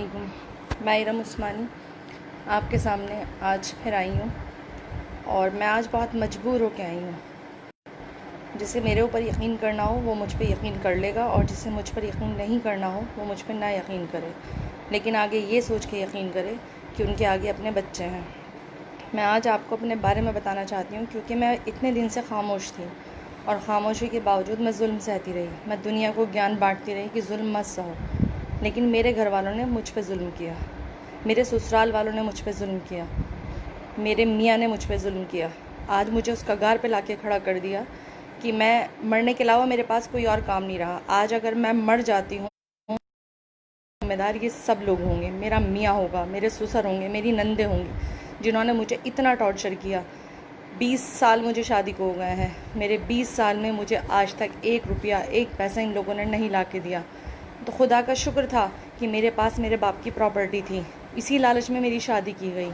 वालेकुम। मैं इरम उस्मानी आपके सामने आज फिर आई हूँ और मैं आज बहुत मजबूर होकर आई हूँ। जिसे मेरे ऊपर यकीन करना हो वो मुझ पे यकीन कर लेगा और जिसे मुझ पर यकीन नहीं करना हो वो मुझ पर ना यकीन करे, लेकिन आगे ये सोच के यकीन करे कि उनके आगे अपने बच्चे हैं। मैं आज आपको अपने बारे में बताना चाहती हूँ क्योंकि मैं इतने दिन से खामोश थी और ख़ामोशी के बावजूद मैं जुल्म सहती रही। मैं दुनिया को ज्ञान बांटती रही कि जुल्म मत सहो, लेकिन मेरे घर वालों ने मुझ पे जुल्म किया, मेरे ससुराल वालों ने मुझ पे जुल्म किया, मेरे मियाँ ने मुझ पे जुल्म किया। आज मुझे उस कगार पे लाके खड़ा कर दिया कि मैं मरने के अलावा मेरे पास कोई और काम नहीं रहा। आज अगर मैं मर जाती हूँ, जिम्मेदार ये सब लोग होंगे। मेरा मियाँ होगा, मेरे ससुर होंगे, मेरी नंदे होंगी, जिन्होंने मुझे इतना टॉर्चर किया। 20 साल मुझे शादी को हो गए हैं। मेरे 20 साल में मुझे आज तक 1 रुपया 1 पैसा इन लोगों ने नहीं ला के दिया। तो खुदा का शुक्र था कि मेरे पास मेरे बाप की प्रॉपर्टी थी। इसी लालच में मेरी शादी की गई।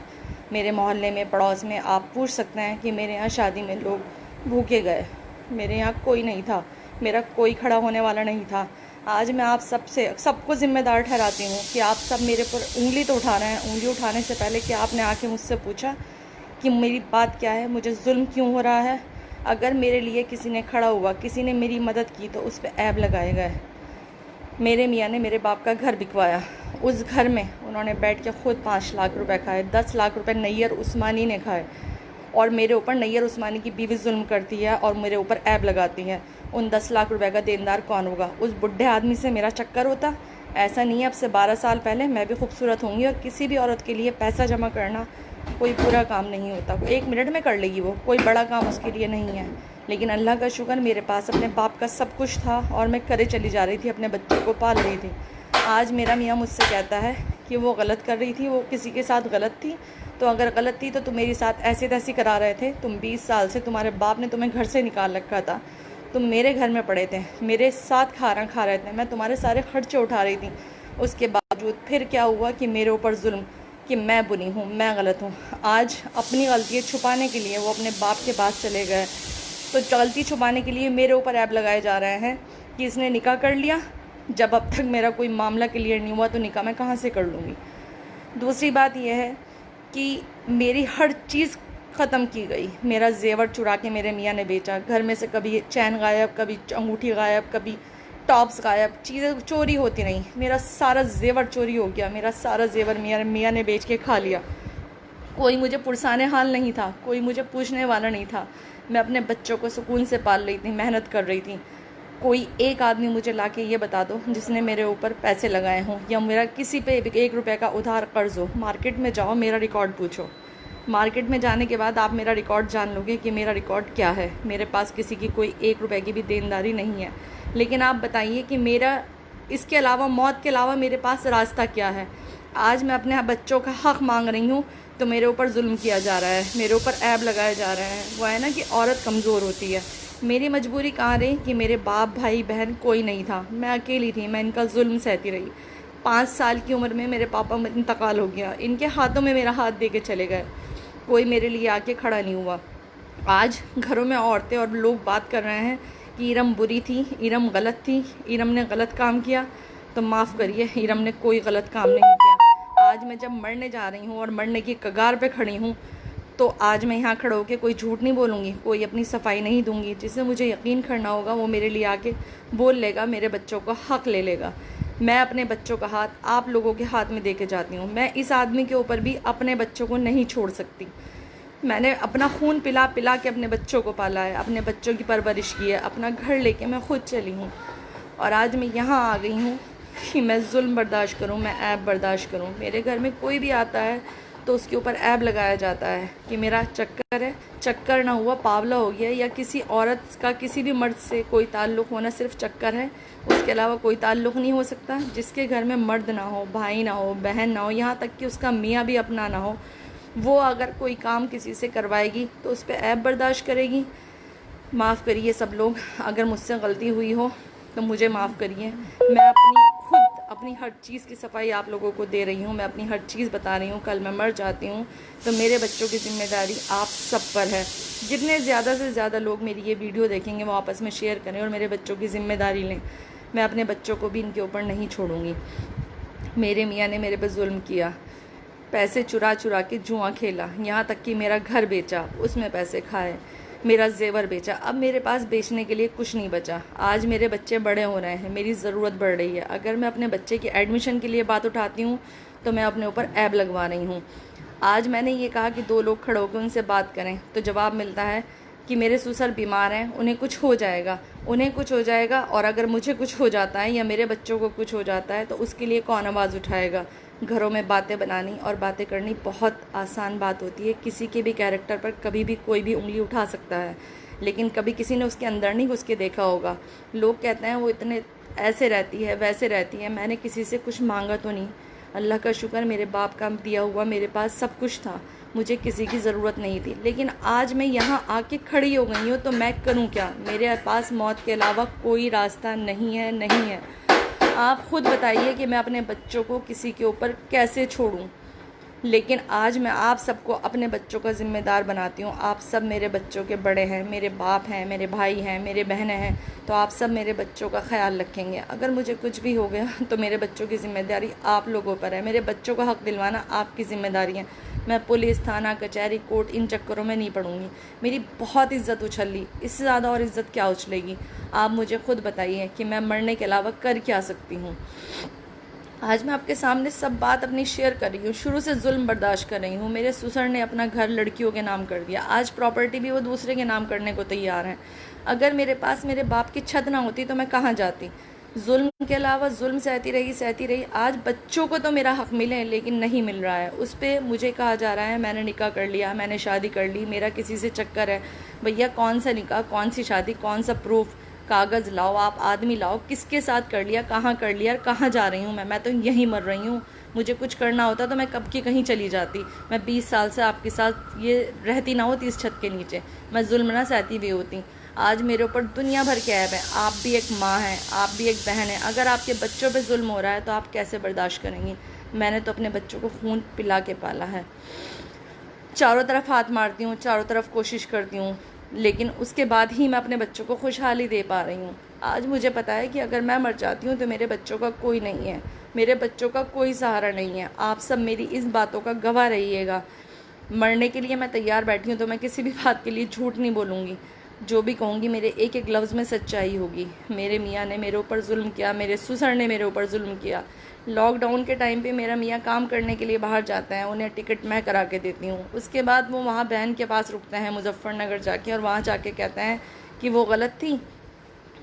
मेरे मोहल्ले में, पड़ोस में आप पूछ सकते हैं कि मेरे यहाँ शादी में लोग भूखे गए। मेरे यहाँ कोई नहीं था, मेरा कोई खड़ा होने वाला नहीं था। आज मैं आप सबको ज़िम्मेदार ठहराती हूँ कि आप सब मेरे पर उंगली तो उठा रहे हैं। उंगली उठाने से पहले कि आपने आके मुझसे पूछा कि मेरी बात क्या है, मुझे जुल्म क्यों हो रहा है। अगर मेरे लिए किसी ने खड़ा हुआ, किसी ने मेरी मदद की तो उस पर ऐब लगाए गए। मेरे मियाँ ने मेरे बाप का घर बिकवाया। उस घर में उन्होंने बैठ के ख़ुद 5 लाख रुपए खाए। 10 लाख रुपए नैयर उस्मानी ने खाए और मेरे ऊपर नैयर उस्मानी की बीवी जुल्म करती है और मेरे ऊपर ऐब लगाती है। उन 10 लाख रुपए का देनदार कौन होगा? उस बुढ़े आदमी से मेरा चक्कर होता? ऐसा नहीं है। अब से 12 साल पहले मैं भी खूबसूरत होंगी और किसी भी औरत के लिए पैसा जमा करना कोई बुरा काम नहीं होता। 1 मिनट में कर लेगी, वो कोई बड़ा काम उसके लिए नहीं है। लेकिन अल्लाह का शुक्र, मेरे पास अपने बाप का सब कुछ था और मैं करे चली जा रही थी, अपने बच्चे को पाल रही थी। आज मेरा मियाँ मुझसे कहता है कि वो गलत कर रही थी, वो किसी के साथ गलत थी। तो अगर गलत थी तो तुम मेरे साथ ऐसे तैसी करा रहे थे। तुम 20 साल से तुम्हारे बाप ने तुम्हें घर से निकाल रखा था, तुम मेरे घर में पड़े थे, मेरे साथ खाना खा रहे थे, मैं तुम्हारे सारे खर्चे उठा रही थी। उसके बावजूद फिर क्या हुआ कि मेरे ऊपर जुल्म, कि मैं बुरी हूँ, मैं गलत हूँ। आज अपनी गलतियाँ छुपाने के लिए वो अपने बाप के पास चले गए। तो गलती छुपाने के लिए मेरे ऊपर ऐब लगाए जा रहे हैं कि इसने निकाह कर लिया, जब अब तक मेरा कोई मामला क्लियर नहीं हुआ तो निकाह मैं कहाँ से कर लूँगी। दूसरी बात यह है कि मेरी हर चीज़ ख़त्म की गई। मेरा जेवर चुरा के मेरे मियाँ ने बेचा। घर में से कभी चैन गायब, कभी अंगूठी गायब, कभी टॉप्स गायब, चीज़ें चोरी होती नहीं। मेरा सारा जेवर चोरी हो गया। मेरा सारा जेवर मियाँ ने बेच के खा लिया। कोई मुझे पुरसाने हाल नहीं था, कोई मुझे पूछने वाला नहीं था। मैं अपने बच्चों को सुकून से पाल रही थी, मेहनत कर रही थी। कोई एक आदमी मुझे लाके ये बता दो जिसने मेरे ऊपर पैसे लगाए हों या मेरा किसी पे 1 रुपये का उधार कर्ज हो। मार्केट में जाओ, मेरा रिकॉर्ड पूछो। मार्केट में जाने के बाद आप मेरा रिकॉर्ड जान लोगे कि मेरा रिकॉर्ड क्या है। मेरे पास किसी की कोई 1 रुपये की भी देनदारी नहीं है। लेकिन आप बताइए कि मेरा इसके अलावा, मौत के अलावा मेरे पास रास्ता क्या है। आज मैं अपने बच्चों का हक़ मांग रही हूँ तो मेरे ऊपर जुल्म किया जा रहा है, मेरे ऊपर ऐब लगाए जा रहे हैं। वो है ना कि औरत कमज़ोर होती है। मेरी मजबूरी कहाँ रही कि मेरे बाप, भाई, बहन कोई नहीं था, मैं अकेली थी। मैं इनका जुल्म सहती रही। 5 साल की उम्र में मेरे पापा इंतकाल हो गया। इनके हाथों में मेरा हाथ दे के चले गए। कोई मेरे लिए आके खड़ा नहीं हुआ। आज घरों में औरतें और लोग बात कर रहे हैं कि इरम बुरी थी, इरम गलत थी, इरम ने गलत काम किया। तो माफ़ करिए, इरम ने कोई गलत काम नहीं किया। आज मैं जब मरने जा रही हूँ और मरने की कगार पे खड़ी हूँ तो आज मैं यहाँ खड़ा होकर कोई झूठ नहीं बोलूँगी, कोई अपनी सफाई नहीं दूँगी। जिसे मुझे यकीन करना होगा वो मेरे लिए आके बोल लेगा, मेरे बच्चों का हक़ ले लेगा। मैं अपने बच्चों का हाथ आप लोगों के हाथ में दे के जाती हूँ। मैं इस आदमी के ऊपर भी अपने बच्चों को नहीं छोड़ सकती। मैंने अपना खून पिला पिला के अपने बच्चों को पाला है, अपने बच्चों की परवरिश की है। अपना घर लेके मैं खुद चली हूँ और आज मैं यहाँ आ गई हूँ कि मैं जुल्म बर्दाश्त करूँ, मैं ऐब बर्दाश्त करूँ। मेरे घर में कोई भी आता है तो उसके ऊपर ऐब लगाया जाता है कि मेरा चक्कर है। चक्कर ना हुआ, पावला हो गया, या किसी औरत का किसी भी मर्द से कोई ताल्लुक़ होना सिर्फ चक्कर है, उसके अलावा कोई ताल्लुक़ नहीं हो सकता। जिसके घर में मर्द ना हो, भाई ना हो, बहन ना हो, यहाँ तक कि उसका मियाँ भी अपना ना हो, वो अगर कोई काम किसी से करवाएगी तो उस पर ऐब बर्दाश्त करेगी। माफ़ करिए सब लोग, अगर मुझसे गलती हुई हो तो मुझे माफ़ करिए। मैं अपनी हर चीज़ की सफाई आप लोगों को दे रही हूँ, मैं अपनी हर चीज़ बता रही हूँ। कल मैं मर जाती हूँ तो मेरे बच्चों की ज़िम्मेदारी आप सब पर है। जितने ज़्यादा से ज़्यादा लोग मेरी ये वीडियो देखेंगे वो आपस में शेयर करें और मेरे बच्चों की ज़िम्मेदारी लें। मैं अपने बच्चों को भी इनके ऊपर नहीं छोड़ूंगी। मेरे मियाँ ने मेरे पे जुल्म किया, पैसे चुरा चुरा के जुआ खेला, यहाँ तक कि मेरा घर बेचा, उसमें पैसे खाए, मेरा जेवर बेचा। अब मेरे पास बेचने के लिए कुछ नहीं बचा। आज मेरे बच्चे बड़े हो रहे हैं, मेरी ज़रूरत बढ़ रही है। अगर मैं अपने बच्चे की एडमिशन के लिए बात उठाती हूँ तो मैं अपने ऊपर ऐब लगवा रही हूँ। आज मैंने ये कहा कि 2 लोग खड़े होकर उनसे बात करें तो जवाब मिलता है कि मेरे ससुर बीमार हैं, उन्हें कुछ हो जाएगा, उन्हें कुछ हो जाएगा, और अगर मुझे कुछ हो जाता है या मेरे बच्चों को कुछ हो जाता है तो उसके लिए कौन आवाज़ उठाएगा। घरों में बातें बनानी और बातें करनी बहुत आसान बात होती है। किसी के भी कैरेक्टर पर कभी भी कोई भी उंगली उठा सकता है, लेकिन कभी किसी ने उसके अंदर नहीं घुस के देखा होगा। लोग कहते हैं वो इतने ऐसे रहती है, वैसे रहती है। मैंने किसी से कुछ मांगा तो नहीं। अल्लाह का शुक्र, मेरे बाप का दिया हुआ मेरे पास सब कुछ था, मुझे किसी की ज़रूरत नहीं थी। लेकिन आज मैं यहाँ आके खड़ी हो गई हूँ तो मैं करूँ क्या? मेरे पास मौत के अलावा कोई रास्ता नहीं है, नहीं है। आप खुद बताइए कि मैं अपने बच्चों को किसी के ऊपर कैसे छोड़ूं। लेकिन आज मैं आप सबको अपने बच्चों का ज़िम्मेदार बनाती हूँ। आप सब मेरे बच्चों के बड़े हैं, मेरे बाप हैं, मेरे भाई हैं, मेरे बहनें हैं, तो आप सब मेरे बच्चों का ख्याल रखेंगे। अगर मुझे कुछ भी हो गया तो मेरे बच्चों की ज़िम्मेदारी आप लोगों पर है। मेरे बच्चों का हक़ दिलवाना आपकी ज़िम्मेदारी है। मैं पुलिस, थाना, कचहरी, कोर्ट, इन चक्करों में नहीं पड़ूंगी। मेरी बहुत इज़्ज़त उछली, इससे ज़्यादा और इज़्ज़त क्या उछलेगी? आप मुझे खुद बताइए कि मैं मरने के अलावा कर क्या सकती हूँ। आज मैं आपके सामने सब बात अपनी शेयर कर रही हूँ। शुरू से जुल्म बर्दाश्त कर रही हूँ। मेरे ससुर ने अपना घर लड़कियों के नाम कर दिया, आज प्रॉपर्टी भी वो दूसरे के नाम करने को तैयार हैं। अगर मेरे पास मेरे बाप की छत ना होती तो मैं कहाँ जाती? जुल्म के अलावा जुल्म सहती रही। आज बच्चों को तो मेरा हक़ मिले लेकिन नहीं मिल रहा है। उस पर मुझे कहा जा रहा है मैंने निकाह कर लिया, मैंने शादी कर ली, मेरा किसी से चक्कर है। भैया, कौन सा निकाह, कौन सी शादी, कौन सा प्रूफ? कागज़ लाओ, आप आदमी लाओ, किसके साथ कर लिया, कहाँ कर लिया, कहाँ जा रही हूँ मैं तो यहीं मर रही हूँ। मुझे कुछ करना होता तो मैं कब की कहीं चली जाती। मैं 20 साल से आपके साथ ये रहती ना होती इस छत के नीचे, मैं जुल्म ना सहती भी होती। आज मेरे ऊपर दुनिया भर के ऐब है। आप भी एक माँ हैं, आप भी एक बहन हैं। अगर आपके बच्चों पे जुल्म हो रहा है तो आप कैसे बर्दाश्त करेंगी? मैंने तो अपने बच्चों को खून पिला के पाला है। चारों तरफ हाथ मारती हूँ, चारों तरफ कोशिश करती हूँ, लेकिन उसके बाद ही मैं अपने बच्चों को खुशहाली दे पा रही हूँ। आज मुझे पता है कि अगर मैं मर जाती हूँ तो मेरे बच्चों का कोई नहीं है, मेरे बच्चों का कोई सहारा नहीं है। आप सब मेरी इस बातों का गवाह रहिएगा। मरने के लिए मैं तैयार बैठी हूँ तो मैं किसी भी बात के लिए झूठ नहीं बोलूँगी। जो भी कहूँगी मेरे एक एक लफ्ज़ में सच्चाई होगी। मेरे मियाँ ने मेरे ऊपर जुल्म किया, मेरे ससुर ने मेरे ऊपर जुल्म किया। लॉकडाउन के टाइम पे मेरा मियाँ काम करने के लिए बाहर जाता है, उन्हें टिकट मैं करा के देती हूँ। उसके बाद वो वहाँ बहन के पास रुकते हैं मुजफ्फरनगर जाके, और वहाँ जाके कहते हैं कि वो गलत थी,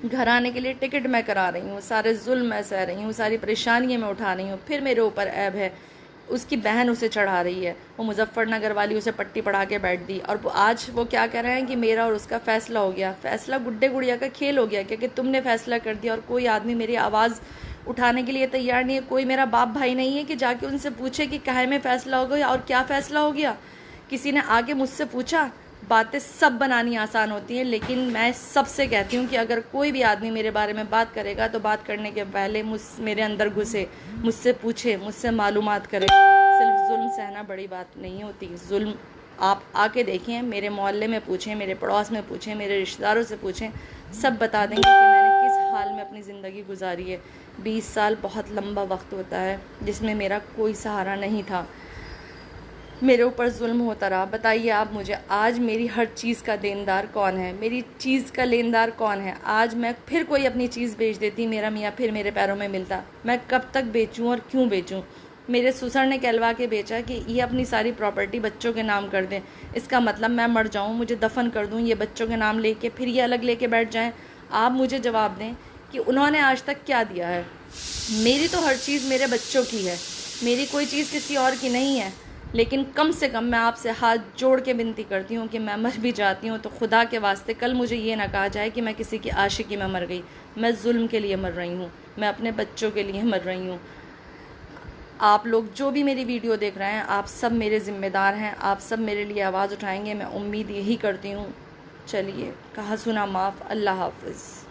घर आने के लिए टिकट मैं करा रही हूँ, सारे जुल्म मैं सह रही हूँ, सारी परेशानियाँ मैं उठा रही हूँ। फिर मेरे ऊपर ऐब है, उसकी बहन उसे चढ़ा रही है। वो मुजफ्फरनगर वाली उसे पट्टी पढ़ा के बैठ दी, और आज वो क्या कह रहे हैं कि मेरा और उसका फ़ैसला हो गया। फ़ैसला गुड्डे गुड़िया का खेल हो गया, क्योंकि तुमने फ़ैसला कर दिया और कोई आदमी मेरी आवाज़ उठाने के लिए तैयार नहीं है। कोई मेरा बाप भाई नहीं है कि जाके उनसे पूछे कि काहे में फ़ैसला हो गया और क्या फ़ैसला हो गया। किसी ने आगे मुझसे पूछा? बातें सब बनानी आसान होती हैं, लेकिन मैं सबसे कहती हूँ कि अगर कोई भी आदमी मेरे बारे में बात करेगा तो बात करने के पहले मेरे अंदर घुसे, मुझसे पूछे, मुझसे मालूमात करे। सिर्फ जुल्म सहना बड़ी बात नहीं होती। जुल्म आप आके देखें, मेरे मोहल्ले में पूछें, मेरे पड़ोस में पूछें, मेरे रिश्तेदारों से पूछें, सब बता देंगे कि मैंने किस हाल में अपनी ज़िंदगी गुजारी है। 20 साल बहुत लंबा वक्त होता है जिसमें मेरा कोई सहारा नहीं था, मेरे ऊपर जुल्म होता रहा। बताइए आप मुझे, आज मेरी हर चीज़ का देनदार कौन है? मेरी चीज़ का लेनदार कौन है? आज मैं फिर कोई अपनी चीज़ बेच देती, मेरा मियाँ फिर मेरे पैरों में मिलता। मैं कब तक बेचूं और क्यों बेचूं? मेरे ससुर ने कहलवा के बेचा कि ये अपनी सारी प्रॉपर्टी बच्चों के नाम कर दें। इसका मतलब मैं मर जाऊं, मुझे दफन कर दूं, ये बच्चों के नाम लेके फिर ये अलग लेके बैठ जाएं। आप मुझे जवाब दें कि उन्होंने आज तक क्या दिया है? मेरी तो हर चीज़ मेरे बच्चों की है, मेरी कोई चीज़ किसी और की नहीं है। लेकिन कम से कम मैं आपसे हाथ जोड़ के विनती करती हूँ कि मैं मर भी जाती हूँ तो खुदा के वास्ते कल मुझे ये ना कहा जाए कि मैं किसी की आशिकी में मर गई। मैं जुल्म के लिए मर रही हूँ, मैं अपने बच्चों के लिए मर रही हूँ। आप लोग जो भी मेरी वीडियो देख रहे हैं, आप सब मेरे ज़िम्मेदार हैं, आप सब मेरे लिए आवाज़ उठाएंगे, मैं उम्मीद यही करती हूँ। चलिए, कहा सुना माफ़। अल्लाह हाफ़िज़।